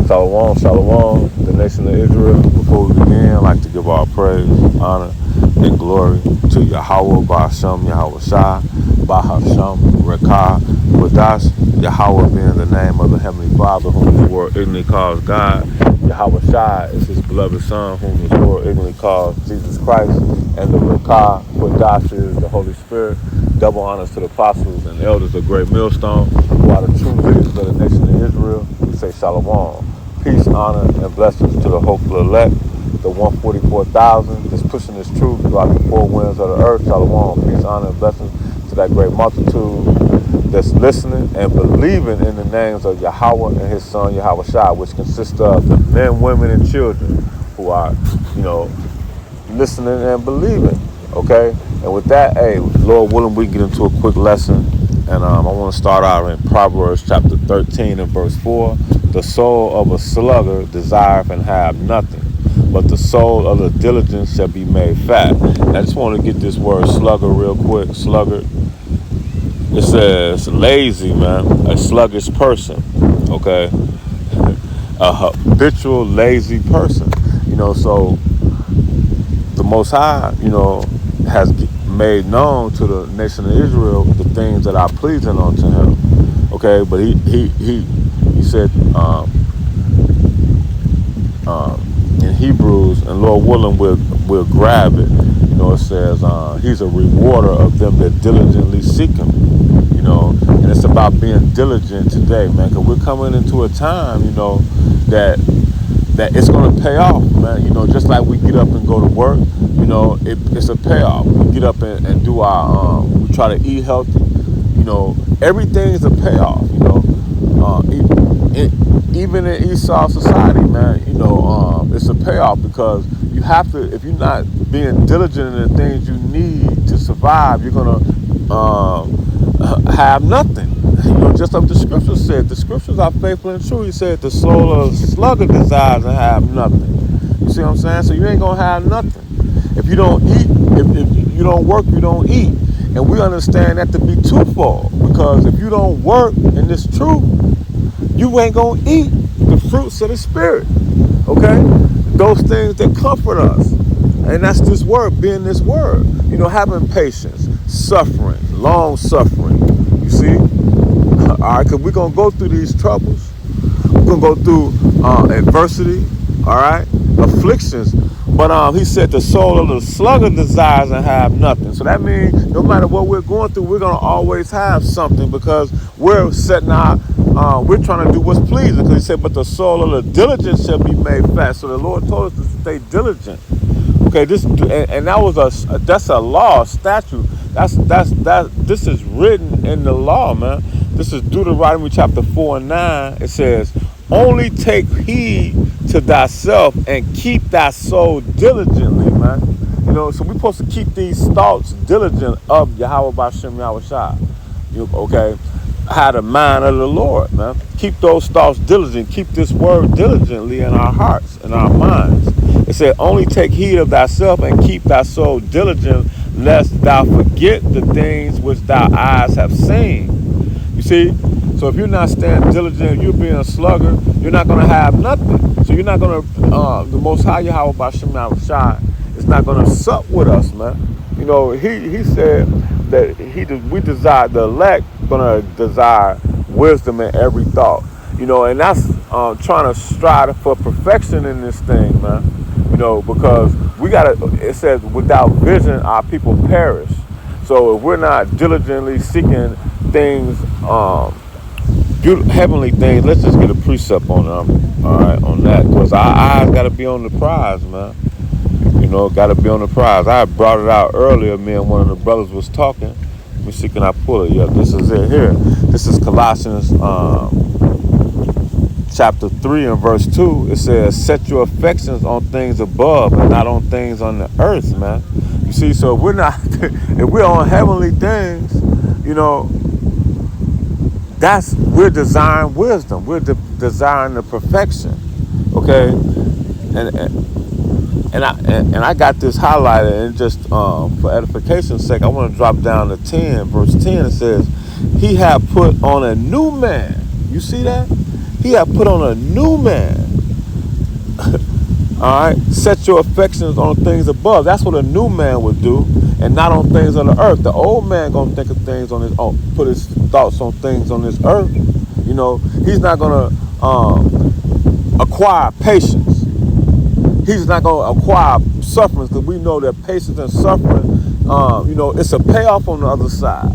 Shalom, shalom, the nation of Israel. Before we begin, I'd like to give all praise, honor, and glory to Yahweh, Ba'ashem, Yahweh Shai, Ba'ashem, Rekah, Wadash, Yahweh being the name of the Heavenly Father, whom the world ignorantly calls God. Yahweh Shai is his beloved Son, whom the world ignorantly calls Jesus Christ. And the Rekah, Wadash is the Holy Spirit. Double honors to the apostles and elders of Great Millstone, who are the true leaders of the nation of Israel. We say shalom. Peace, honor, and blessings to the hopeful elect, the 144,000 that's pushing this truth throughout the four winds of the earth. Shalom. Peace, honor, and blessings to that great multitude that's listening and believing in the names of Yahweh and his Son, Yahweh Shai, which consists of the men, women, and children who are, listening and believing. Okay? And with that, hey, Lord willing, we get into a quick lesson. And I want to start out in Proverbs chapter 13 and verse 4. The soul of a sluggard desireth and have nothing, but the soul of the diligent shall be made fat. And I just want to get this word sluggard real quick. Sluggard. It says lazy, man. A sluggish person. Okay? A habitual lazy person. So the Most High, has made known to the nation of Israel the things that are pleasing unto him. Okay, but he said in Hebrews, and Lord willing, we'll grab it. It says he's a rewarder of them that diligently seek him. And it's about being diligent today, man, because we're coming into a time, that it's going to pay off, man. Just like we get up and go to work, it's a payoff. We get up and do our, we try to eat healthy, everything is a payoff, even in Esau society, man, it's a payoff because you have to, if you're not being diligent in the things you need to survive, you're going to have nothing. Just like the scriptures said, the scriptures are faithful and true. He said the soul of a sluggard desires and have nothing. You see what I'm saying? So you ain't going to have nothing. If you don't eat, if you don't work, you don't eat. And we understand that to be twofold. Because if you don't work in this truth, you ain't going to eat the fruits of the Spirit. Okay? Those things that comfort us. And that's this word, being this word. Having patience, suffering, long suffering. You see? All right, because we're going to go through these troubles. We're going to go through adversity, all right, afflictions. But he said the soul of the sluggard desires and have nothing. So that means no matter what we're going through, we're going to always have something because we're setting we're trying to do what's pleasing. Because he said, but the soul of the diligent shall be made fat. So the Lord told us to stay diligent. Okay, that's a law, a statute. This is written in the law, man. This is Deuteronomy chapter 4 and 9. It says, only take heed to thyself and keep thy soul diligently, man. So we're supposed to keep these thoughts diligent of Yahweh Ba'ashem Yahweh Shai. Okay? Have the mind of the Lord, man. Keep those thoughts diligent. Keep this word diligently in our hearts and our minds. It said, only take heed of thyself and keep thy soul diligent, lest thou forget the things which thy eyes have seen. You see? So if you're not staying diligent, if you're being a sluggard, you're not going to have nothing. So you're not going to, the Most High Yahweh Ba'ashem Yahweh Shai is not going to sup with us, man. He said that we desire, the elect going to desire wisdom in every thought. And that's trying to strive for perfection in this thing, man. Because it says, without vision, our people perish. So if we're not diligently seeking things, heavenly things, let's just get a precept on them, all right, on that. Because our eyes got to be on the prize, man. Got to be on the prize. I brought it out earlier. Me and one of the brothers was talking. Let me see, can I pull it? Yeah, this is it here. This is Colossians chapter 3 and verse 2. It says, set your affections on things above and not on things on the earth, man. You see, so if we're on heavenly things, we're desiring wisdom. We're desiring the perfection. Okay? And I got this highlighted, and just for edification's sake, I want to drop down to 10, verse 10. It says, he have put on a new man. You see that? He had put on a new man. All right, set your affections on things above. That's what a new man would do, and not on things on the earth. The old man gonna think of things on his own, put his thoughts on things on this earth. You know, he's not gonna acquire patience. He's not gonna acquire sufferings, because we know that patience and suffering, you know, it's a payoff on the other side.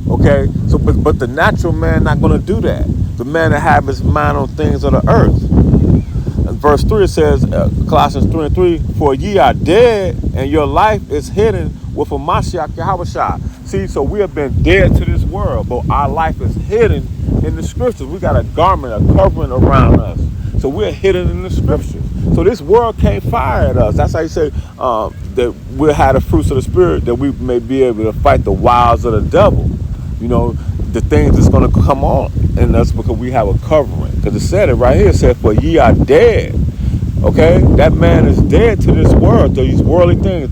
Okay, so but the natural man not gonna do that. The man that have his mind on things of the earth. Verse 3 it says, Colossians 3:3, for ye are dead, and your life is hidden with a Mashiach Yahushua. See, so we have been dead to this world, but our life is hidden in the scriptures. We got a garment, a covering around us. So we're hidden in the scriptures. So this world can't fire at us. That's how you say that we'll have the fruits of the Spirit, that we may be able to fight the wiles of the devil. You know, the things that's going to come on in us, because we have a covering. Because it said it right here. It said, for ye are dead. Okay? That man is dead to this world, to these worldly things.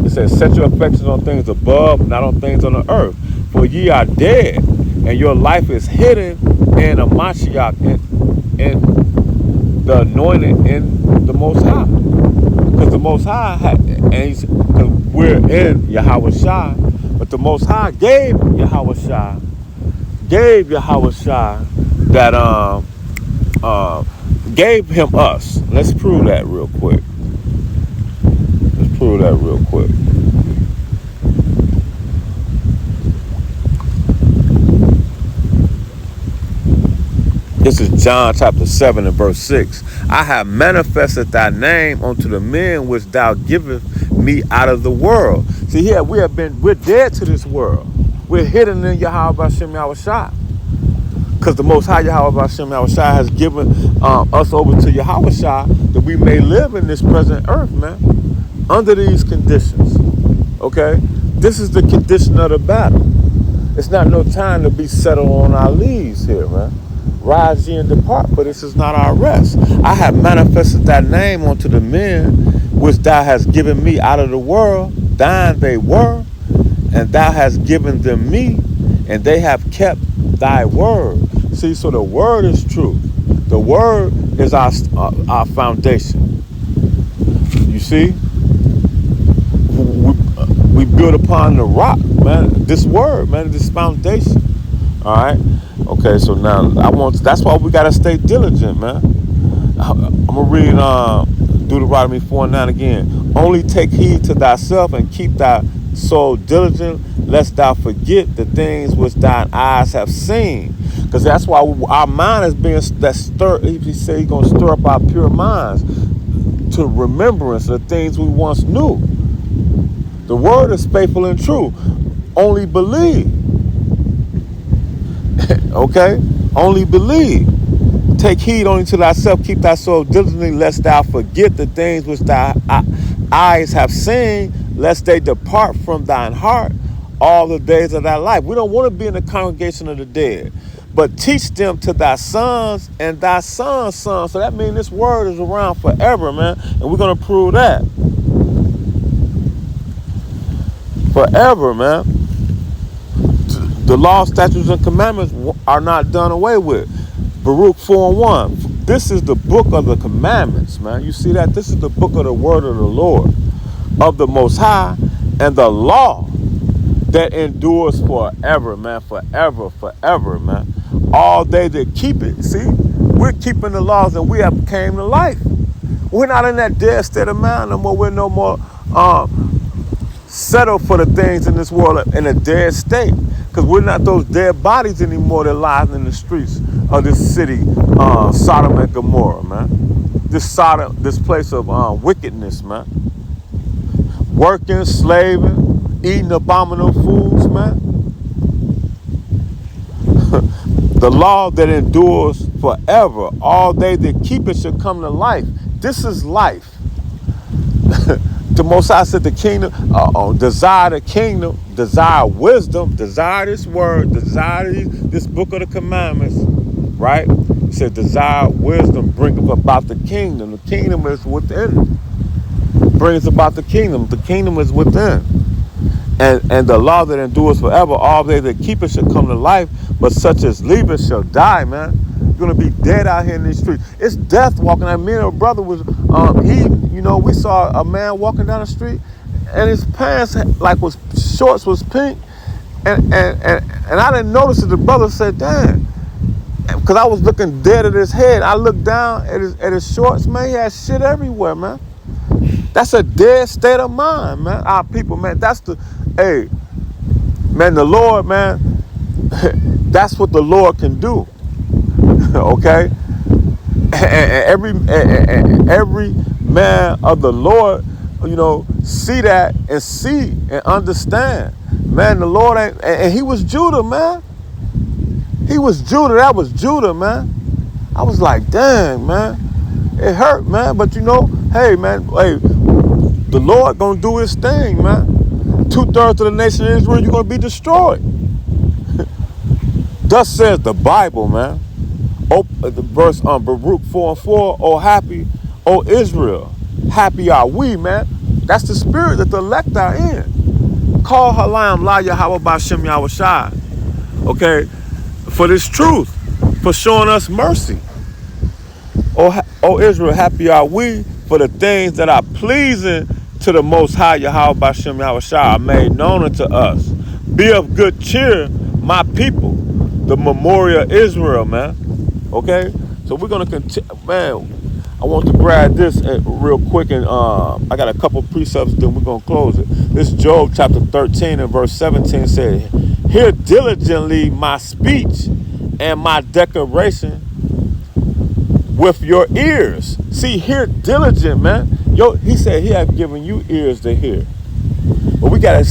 It says, set your affections on things above, not on things on the earth. For ye are dead, and your life is hidden in a Mashiach, in the anointed, in the Most High. Because the Most High, because we're in Yahushua, but the Most High gave Yahushua that gave him us. Let's prove that real quick. This is John chapter 7 and verse 6. I have manifested thy name unto the men which thou givest me out of the world. See here, we're dead to this world. We're hidden in Yahweh B'Shem Yahushua. Because the Most High Yahweh B'Shem Yahushua has given us over to Yahushua, that we may live in this present earth, man, under these conditions. Okay? This is the condition of the battle. It's not no time to be settled on our leaves here, man. Rise ye and depart, but this is not our rest. I have manifested thy name unto the men which thou hast given me out of the world. Thine they were, and thou hast given them me, and they have kept thy word. See, so the word is truth. The word is our foundation. You see? We build upon the rock, man. This word, man, this foundation. All right? Okay, so now that's why we gotta stay diligent, man. I'm gonna read Deuteronomy 4:9 again. Only take heed to thyself and keep thy soul diligent, lest thou forget the things which thine eyes have seen. Because that's why our mind is being stirred. He said he's gonna stir up our pure minds to remembrance of the things we once knew. The word is faithful and true. Only believe. Okay? Only believe. Take heed only to thyself, keep thy soul diligently, lest thou forget the things which thy eyes have seen, lest they depart from thine heart all the days of thy life. We don't want to be in the congregation of the dead, but teach them to thy sons and thy sons' sons. So that means this word is around forever, man. And we're going to prove that. Forever, man. The law, statutes, and commandments are not done away with. Baruch 4:1. This is the book of the commandments, man. You see that? This is the book of the word of the Lord, of the Most High, and the law that endures forever, man. Forever, man. All they that keep it. See, we're keeping the laws, and we have came to life. We're not in that dead state of mind no more. We're no more settled for the things in this world in a dead state. Because we're not those dead bodies anymore that lie in the streets of this city, Sodom and Gomorrah, man. This place of wickedness, man. Working, slaving, eating abominable foods, man. The law that endures forever. All they that keep it shall come to life. This is life. The Most High said the kingdom, desire the kingdom, desire wisdom, desire this word, desire this book of the commandments, right? He said desire wisdom, bring about the kingdom. The kingdom is within. Brings about the kingdom. The kingdom is within. And the law that endures forever, all they that keep it shall come to life, but such as leave it shall die, man. You're gonna be dead out here in these streets. It's death walking. I mean, a brother was eating. You know, we saw a man walking down the street, and his pants shorts was pink, and I didn't notice it. The brother said, "Damn," because I was looking dead at his head. I looked down at his shorts, man. He had shit everywhere, man. That's a dead state of mind, man. Our people, man. Hey, man. The Lord, man. That's what the Lord can do. Okay, and every man of the Lord, you know, see that and see and understand, man. The Lord ain't, and he was Judah, man. He was Judah. That was Judah, man. I was like, dang, man, it hurt, man. But you know, hey, man, hey, the Lord gonna do his thing, man. 2/3 of the nation of Israel, you're gonna be destroyed. Thus says the Bible, man. The verse Baruch 4:4, oh happy, oh Israel, happy are we, man. That's the spirit that the elect are in. Call Halam La Yahweh Bashem Yahushai, okay, for this truth, for showing us mercy. Oh Israel, happy are we for the things that are pleasing to the Most High Yahweh Bashem Yahushai are made known unto us. Be of good cheer, my people, the memorial Israel, man. Okay, so we're gonna continue, man. I want to grab this real quick, and I got a couple precepts, then we're gonna close it. This Job chapter 13 and verse 17 said, "Hear diligently my speech and my declaration with your ears." See, hear diligent, man. He said he have given you ears to hear, but we gotta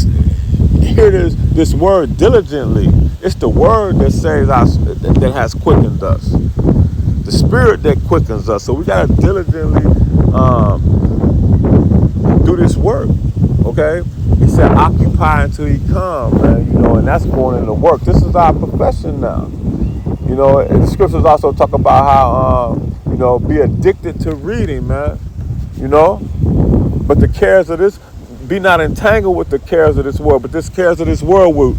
hear this word diligently. It's the word that saves us, that has quickened us. The spirit that quickens us. So we gotta diligently do this work. Okay? He said, occupy until he come, man. You know, and that's going into work. This is our profession now. You know, and the scriptures also talk about how you know, be addicted to reading, man. You know? But the cares of this, be not entangled with the cares of this world, but this cares of this world will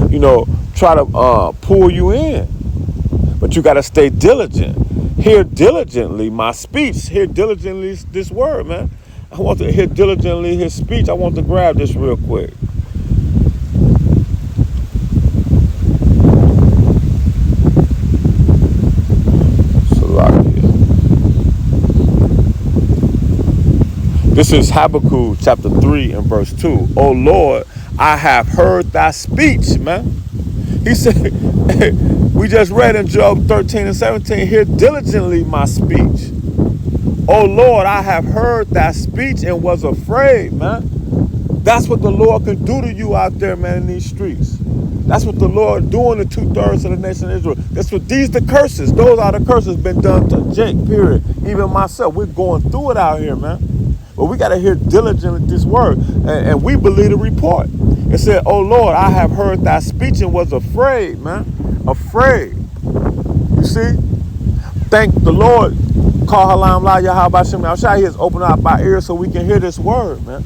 you know, try to pull you in. But you got to stay diligent. Hear diligently my speech. Hear diligently this word, man. I want to hear diligently his speech. I want to grab this real quick. This is Habakkuk chapter 3 and verse 2. "O Lord, I have heard thy speech," man. He said, we just read in Job 13 and 17, "Hear diligently my speech. O Lord, I have heard thy speech and was afraid," man. That's what the Lord can do to you out there, man, in these streets. That's what the Lord doing to 2/3 of the nation of Israel. That's what the curses. Those are the curses been done to Jake, period. Even myself, we're going through it out here, man. But we got to hear diligently this word. And we believe the report. It said, "Oh Lord, I have heard thy speech and was afraid," man. Afraid. You see? Thank the Lord. Call Halam La Yahweh Bashem Yahushai. He has opened up our ears so we can hear this word, man.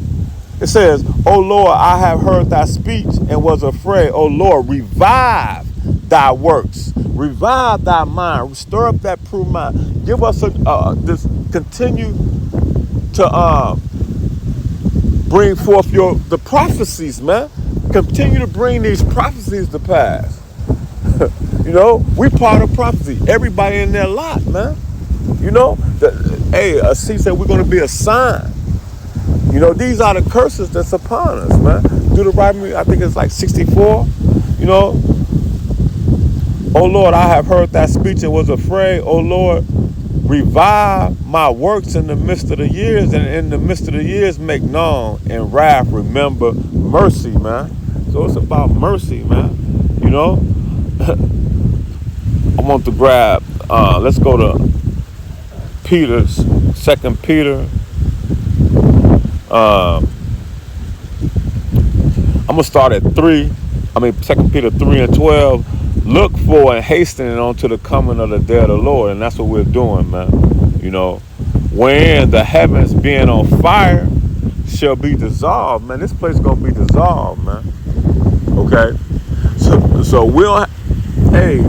It says, "Oh Lord, I have heard thy speech and was afraid. Oh Lord, revive thy works. Revive thy mind. Stir up that true mind. Give us this continue to bring forth the prophecies, man. Continue to bring these prophecies to pass." You know, we part of prophecy. Everybody in their lot, man. You know, he said we're going to be a sign. You know, these are the curses that's upon us, man. Deuteronomy, I think it's like 64. You know, "Oh Lord, I have heard thy speech and was afraid. Oh Lord, revive my works in the midst of the years, and in the midst of the years make known. In wrath remember mercy," man. So it's about mercy, man. You know, I want to grab. Let's go to Peter's 2 Peter. I'm gonna start at 2 Peter 3 and 12. "Look for and hastening unto the coming of the day of the Lord," and that's what we're doing, man. You know, "wherein the heavens being on fire shall be dissolved, man. This place gonna be dissolved, man. Okay, so we don't. Hey,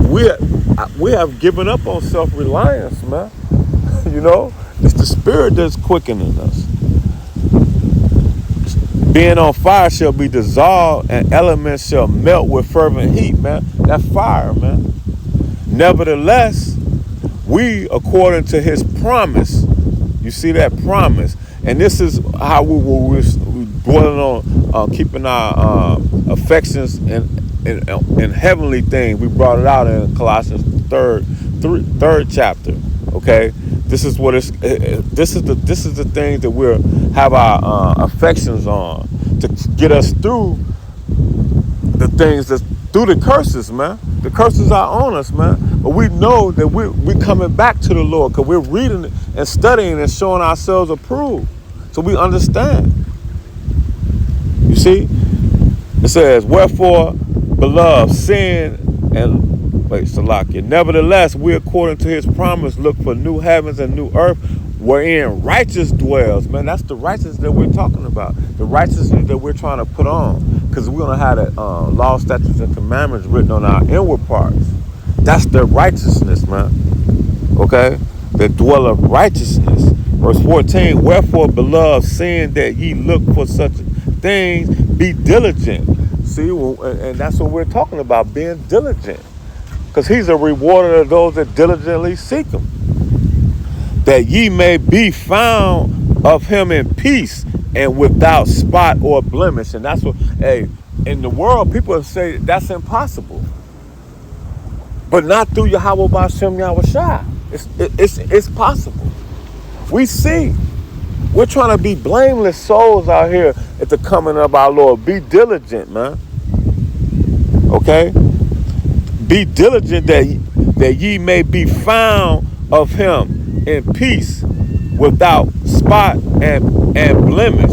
we have given up on self-reliance, man. You know, it's the spirit that's quickening us. Being on fire shall be dissolved, and elements shall melt with fervent heat, man. That fire, man. Nevertheless, we, according to his promise, you see that promise, and this is how we're dwelling on keeping our affections in heavenly things. We brought it out in Colossians third chapter. Okay, this is what it's. This is the things that we'll have our affections on to get us through the things that's through the curses, man. The curses are on us, man. But we know that we're coming back to the Lord because we're reading it and studying and showing ourselves approved. So we understand. You see? It says, wherefore, beloved, sin and Salakia. Nevertheless, we, according to his promise, look for new heavens and new earth, wherein righteous dwells. Man, that's the righteousness that we're talking about. The righteousness that we're trying to put on. Because we're going to have the law, statutes, and commandments written on our inward parts. That's the righteousness, man. Okay? The dwell of righteousness. Verse 14, wherefore, beloved, seeing that ye look for such things, be diligent. See, and that's what we're talking about, being diligent. Because he's a rewarder of those that diligently seek him. That ye may be found of him in peace and without spot or blemish. And that's what, hey, in the world, people say that's impossible. But not through Yahweh B'Shem Yahushua. It's possible. We see. We're trying to be blameless souls out here at the coming of our Lord. Be diligent, man. Okay? Be diligent that ye may be found of him in peace, without spot and blemish.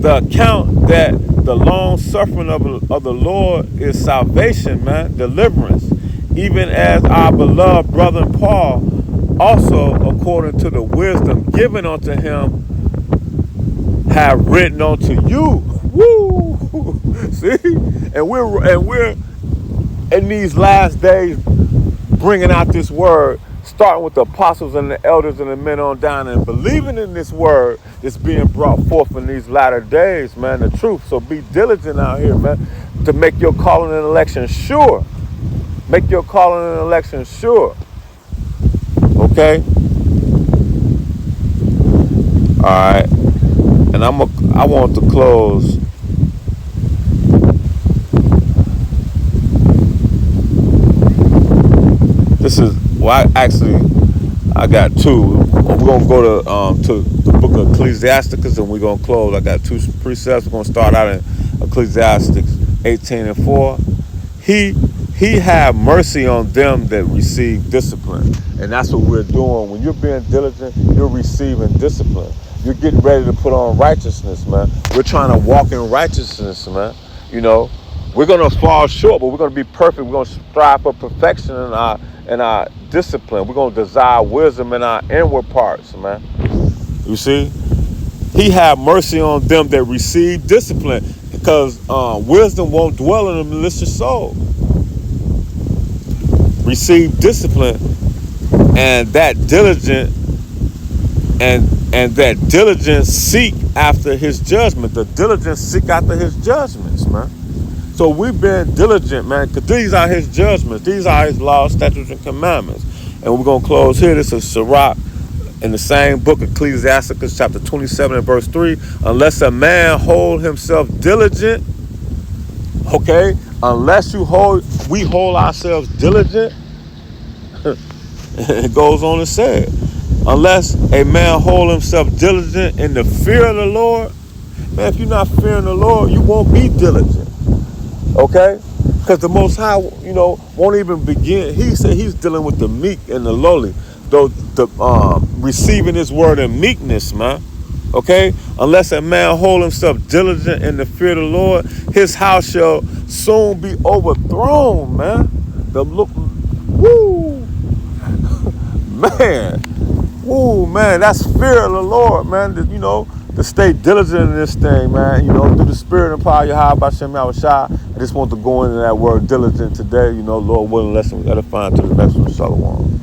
The account that the long suffering of the Lord is salvation, man, deliverance. Even as our beloved brother Paul, also according to the wisdom given unto him, have written unto you. Woo! See, and we're in these last days bringing out this word, starting with the apostles and the elders and the men on down, and believing in this word that's being brought forth in these latter days, man, the truth. So be diligent out here, man, to make your calling and election sure. Make your calling and election sure. Okay? All right. And I want to close. This is, well, I got two. We're going to go to the book of Ecclesiasticus, and we're going to close. I got two precepts. We're going to start out in Ecclesiasticus 18:4. He have mercy on them that receive discipline. And that's what we're doing. When you're being diligent, you're receiving discipline. You're getting ready to put on righteousness, man. We're trying to walk in righteousness, man. You know, we're going to fall short, but we're going to be perfect. We're going to strive for perfection in our discipline. We're going to desire wisdom in our inward parts, man. You see? He have mercy on them that receive discipline, because wisdom won't dwell in a malicious soul. Receive discipline, and that diligent and that diligence seek after his judgment. The diligence seek after his judgments, man. So we've been diligent, man, because these are his judgments. These are his laws, statutes, and commandments. And we're going to close here. This is Sirach in the same book, Ecclesiasticus chapter 27 and verse 3. Unless a man hold himself diligent, okay, unless we hold ourselves diligent, it goes on to say, unless a man hold himself diligent in the fear of the Lord, man, if you're not fearing the Lord, you won't be diligent, okay? Because the Most High, you know, won't even begin. He said he's dealing with the meek and the lowly, though receiving his word in meekness, man, okay? Unless a man hold himself diligent in the fear of the Lord, his house shall soon be overthrown, man. Woo! Man, Ooh, man, that's fear of the Lord, man. You know, to stay diligent in this thing, man. You know, through the spirit and power of Yahweh Bashem Yahushua. I just want to go into that word diligent today. You know, Lord willing, lesson we got to find to the next one. Shalom.